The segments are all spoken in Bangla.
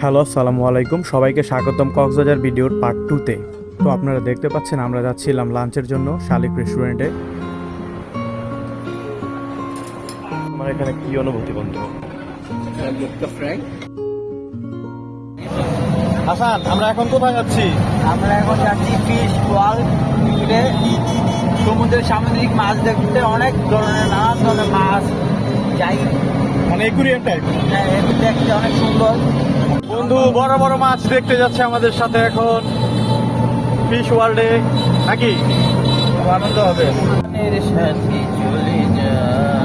হ্যালো, আসসালামু আলাইকুম। সবাইকে স্বাগতম কক্সবাজার ভিডিওর পার্ট 2-তে। তো আপনারা দেখতে পাচ্ছেন আমরা যাচ্ছিলাম লাঞ্চের জন্য শালিক রেস্টুরেন্টে। আমার এখানে কি অনুভূতি বন্ধু? হাসান, আমরা এখন কোথায় যাচ্ছি? আমরা এখন যাচ্ছি ফিশ ওয়ার্ল্ডে। সমুদ্রের সামুদ্রিক মাছ দেখতে, অনেক ধরনের নানান ধরনের মাছ যাই, মানে একুরিয়াম টাইপ। এগুলো দেখতে অনেক সুন্দর। বন্ধু বড় বড় মাছ দেখতে যাচ্ছে আমাদের সাথে এখন ফিশ ওয়ার্ল্ডে, নাকি খুব আনন্দ হবে। এর সাথে চলে যায়,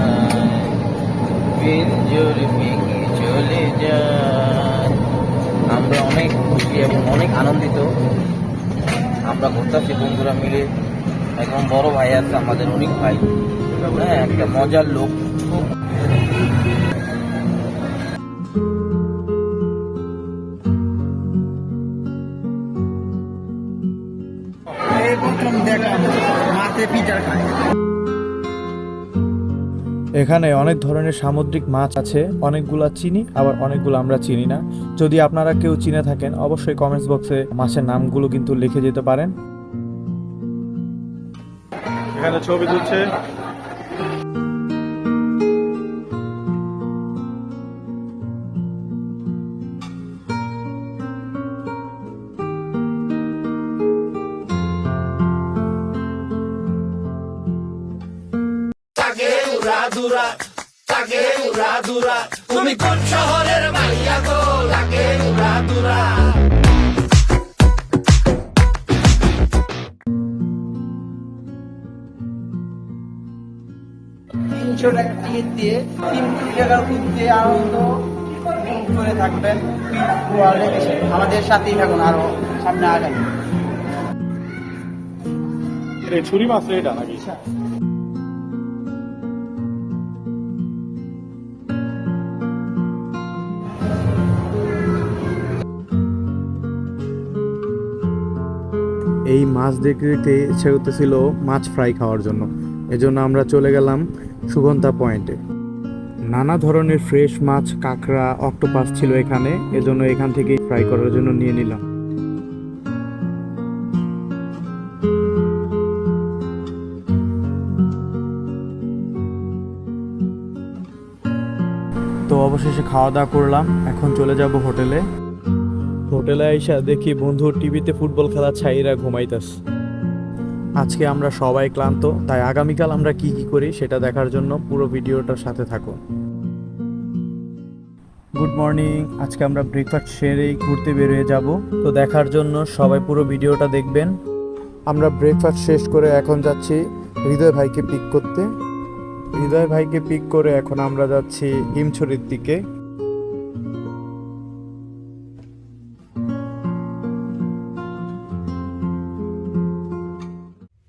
বেঞ্জোর ভেঙে চলে যায়। আমরা অনেক খুশি এবং অনেক আনন্দিত। আমরা ঘুরতেছি বন্ধুরা মিলে। একদম বড় ভাই আছে আমাদের, অনেক ভাই, হ্যাঁ, একটা মজার লোক। এই প্রথম দেখলাম মাছে পিটার খায়। এখানে অনেক ধরনের সামুদ্রিক মাছ আছে, অনেকগুলা চিনি আবার অনেকগুলো আমরা চিনি না। যদি আপনারা কেউ চিনে থাকেন অবশ্যই কমেন্টস বক্সে মাছের নামগুলো কিন্তু লিখে যেতে পারেন। এখানে ছবি তুলছে। তুমি কোন শহরের মাইয়া গো, লাগে উড়াদুরা। 300 টাকা টিকিট দিয়ে 3 কোটি টাকার ঘুরতে আনন্দ করে থাকবেন। আমাদের সাথেই থাকুন, আরো সামনে আগান। ছুরি মাছ এটা নাকি? এই মাছ দেখতে দেখতে ইচ্ছে করতেছিল মাছ ফ্রাই খাওয়ার জন্য, এজন্য আমরা চলে গেলাম সুগন্ধা পয়েন্টে। নানা ধরনের ফ্রেশ মাছ, কাঁকড়া, অক্টোপাস ছিল এখানে, এজন্য এখান থেকে ফ্রাই করার জন্য নিয়ে নিলাম। তো অবশেষে খাওয়া দাওয়া করলাম, এখন চলে যাব হোটেলে। হোটেলে আইসা দেখি বন্ধু টিভিতে ফুটবল খেলা ছাইরা ঘুমাইতাস। আজকে আমরা সবাই ক্লান্ত, তাই আগামীকাল আমরা কি কি করি সেটা দেখার জন্য পুরো ভিডিওটার সাথে থাকো। গুড মর্নিং, আজকে আমরা ব্রেকফাস্ট সেরেই ঘুরতে বেরিয়ে যাব। তো দেখার জন্য সবাই পুরো ভিডিওটা দেখবেন। আমরা ব্রেকফাস্ট শেষ করে এখন যাচ্ছি হৃদয় ভাইকে পিক করতে। হৃদয় ভাইকে পিক করে এখন আমরা যাচ্ছি হিমছড়ির দিকে।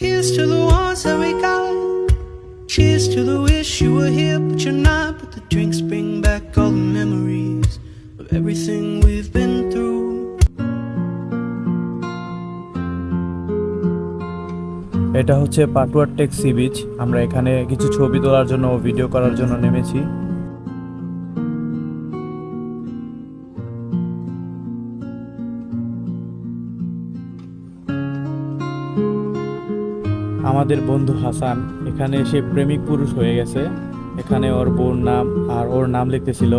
Here's to the ones that we got. Cheers to the wish you were here, but you're not. But the drinks bring back all the memories of everything we've been through. এটা হচ্ছে পাটুয়ার টেক সি বিচ। আমরা এখানে কিছু ছবি তোলার জন্য ও ভিডিও করার জন্য নেমেছি। আমাদের বন্ধু হাসান এখানে এসে প্রেমিক পুরুষ হয়ে গেছে। এখানে ওর বোন নাম আর ওর নাম লিখতেছিল।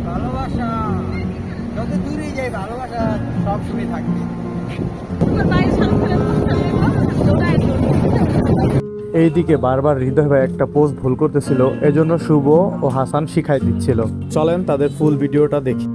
ভালোবাসা যত দূরে যাই, ভালোবাসা সবসময় থাকবে। এইদিকে বারবার হৃদয় ভাই একটা পোস্ট ভুল করতেছিল, এজন্য শুভ ও হাসান শিখাই দিচ্ছিল। চলেন তাদের ফুল ভিডিওটা দেখি।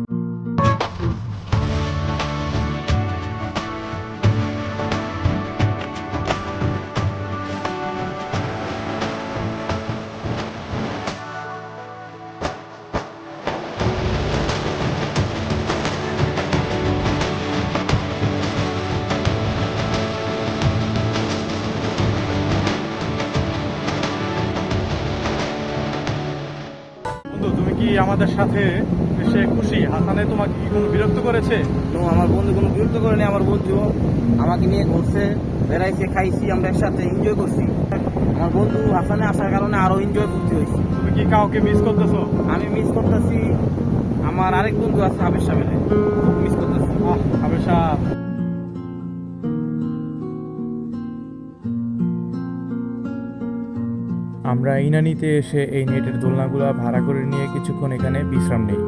তুমি কি আমাদের সাথে এসে খুশি? হাসানে তোমাকে কি কোনো বিরক্ত করেছে? তো আমার বন্ধু কোনো বিরক্ত করেনি। আমার বন্ধু আমাকে নিয়ে ঘুরছে, বেড়াইছে, খাইছি, আমরা একসাথে এনজয় করছি। আমার বন্ধু হাসানে আসার কারণে আরো এনজয় করতে হয়েছে। তুমি কি কাউকে মিস করতেছো? আমি মিস করতেছি আমার আরেক বন্ধু আছে আবির সাহেব, খুব মিস করতেছি। আবির সাহেব, আমরা ইনানিতে এসে এই নেটের দোলনাগুলো ভাড়া করে নিয়ে কিছুক্ষণ এখানে বিশ্রাম নেই।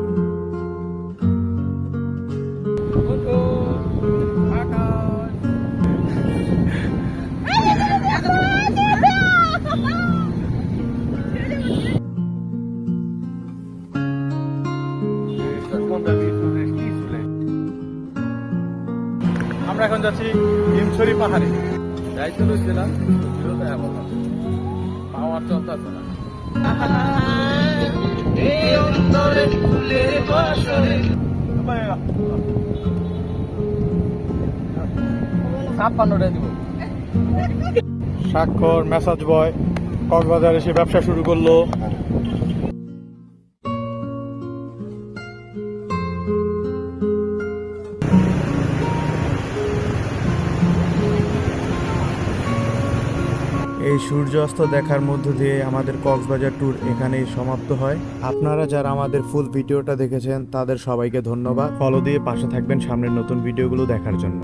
আমরা এখন যাচ্ছি হিমছড়ি পাহাড়ে। যাইতে বলছিলাম পাওয়ার চলতেছে না। এই অন্তরে ফুলের বাসরে 56 দিব। স্বাক্ষর মেসাজ বয় কক্সবাজার এসে ব্যবসা শুরু করলো। এই সূর্যাস্ত দেখার মধ্য দিয়ে আমাদের কক্সবাজার ট্যুর এখানেই সমাপ্ত হয়। আপনারা যারা আমাদের ফুল ভিডিওটা দেখেছেন তাদের সবাইকে ধন্যবাদ। ফলো দিয়ে পাশে থাকবেন সামনের নতুন ভিডিওগুলো দেখার জন্য।